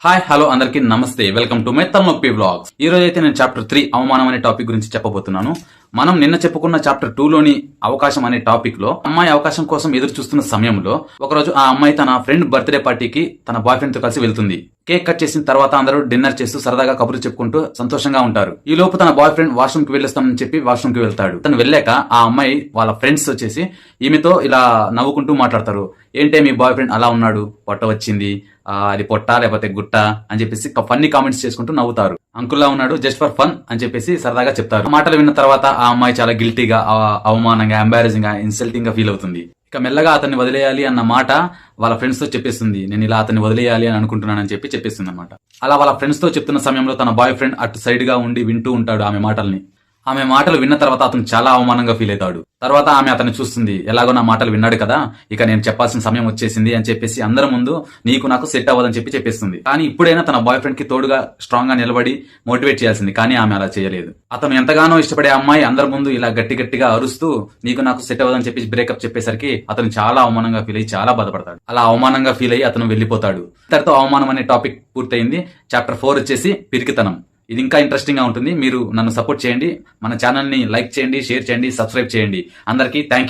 Hi hello అందరికీ నమస్తే. Welcome to my తలనొప్పి వ్లాగ్స్. ఈ రోజు అయితే నేను చాప్టర్ 3 అవమానం అనే టాపిక్ గురించి చెప్పబోతున్నాను. మనం నిన్న చెప్పుకున్న చాప్టర్ 2 లోని అవకాశం అనే టాపిక్ లో అమ్మాయి అవకాశం కోసం ఎదురు చూస్తున్న సమయంలో ఒకరోజు ఆ అమ్మాయి తన ఫ్రెండ్ బర్త్డే పార్టీకి తన బాయ్ ఫ్రెండ్ తో కలిసి వెళ్తుంది. కేక్ కట్ చేసిన తర్వాత అందరూ డిన్నర్ చేస్తూ సరదాగా కబుర్లు చెప్పుకుంటూ సంతోషంగా ఉంటారు. ఈ లోపు తన బాయ్ ఫ్రెండ్ వాష్రూమ్ కి వెళ్ళొస్తామని చెప్పి వాష్రూమ్ కి వెళ్తాడు. తను వెళ్ళాక ఆ అమ్మాయి వాళ్ళ ఫ్రెండ్స్ వచ్చేసి ఈమెతో ఇలా నవ్వుకుంటూ మాట్లాడతారు. ఏంటే మీ బాయ్ ఫ్రెండ్ అలా ఉన్నాడు, పొట్ట వచ్చింది, అది పొట్ట లేకపోతే గుట్ట అని చెప్పేసి ఫన్నీ కామెంట్స్ చేసుకుంటూ నవ్వుతారు. అంకుల్లా ఉన్నాడు, జస్ట్ ఫర్ ఫన్ అని చెప్పేసి సరదాగా చెప్తారు. మాటలు విన్న తర్వాత ఆ అమ్మాయి చాలా గిల్టీగా, అవమానంగా, ఎంబారసింగ్ గా, ఇన్సల్టింగ్ గా ఫీల్ అవుతుంది. ఇక మెల్లగా అతన్ని వదిలేయాలి అన్న మాట వాళ్ళ ఫ్రెండ్స్ తో చెప్పేస్తుంది. నేను ఇలా అతన్ని వదిలేయాలి అని అనుకుంటున్నానని చెప్పి చెప్పేస్తుంది అనమాట. అలా వాళ్ళ ఫ్రెండ్స్ తో చెప్తున్న సమయంలో తన బాయ్ ఫ్రెండ్ అటు సైడ్ గా ఉండి వింటూ ఉంటాడు ఆమె మాటల్ని. ఆమె మాటలు విన్న తర్వాత అతను చాలా అవమానంగా ఫీల్ అవుతాడు. తర్వాత ఆమె అతన్ని చూస్తుంది. ఎలాగో నా మాటలు విన్నాడు కదా, ఇక నేను చెప్పాల్సిన సమయం వచ్చేసింది అని చెప్పేసి అందరి ముందు నీకు నాకు సెట్ అవ్వదని చెప్పి చెప్పేస్తుంది. కానీ ఇప్పుడైనా తన బాయ్ ఫ్రెండ్ కి తోడుగా స్ట్రాంగ్ గా నిలబడి మోటివేట్ చేయాల్సింది. కానీ ఆమె అలా చేయలేదు. అతను ఎంతగానో ఇష్టపడే అమ్మాయి అందరి ముందు ఇలా గట్టి గట్టిగా అరుస్తూ నీకు నాకు సెట్ అవ్వదని చెప్పి బ్రేకప్ చెప్పేసరికి అతను చాలా అవమానంగా ఫీల్ అయ్యి చాలా బాధపడతాడు. అలా అవమానంగా ఫీల్ అయ్యి అతను వెళ్లిపోతాడు. ఇంతటితో అవమానం అనే టాపిక్ పూర్తయింది. చాప్టర్ 4 వచ్చేసి పిరికితనం. ఇది ఇంకా ఇంట్రెస్టింగ్ గా ఉంటుంది. మీరు నన్ను సపోర్ట్ చేయండి, మన ఛానల్ ని లైక్ చేయండి, షేర్ చేయండి, సబ్స్క్రైబ్ చేయండి. అందరికీ థ్యాంక్ యూ.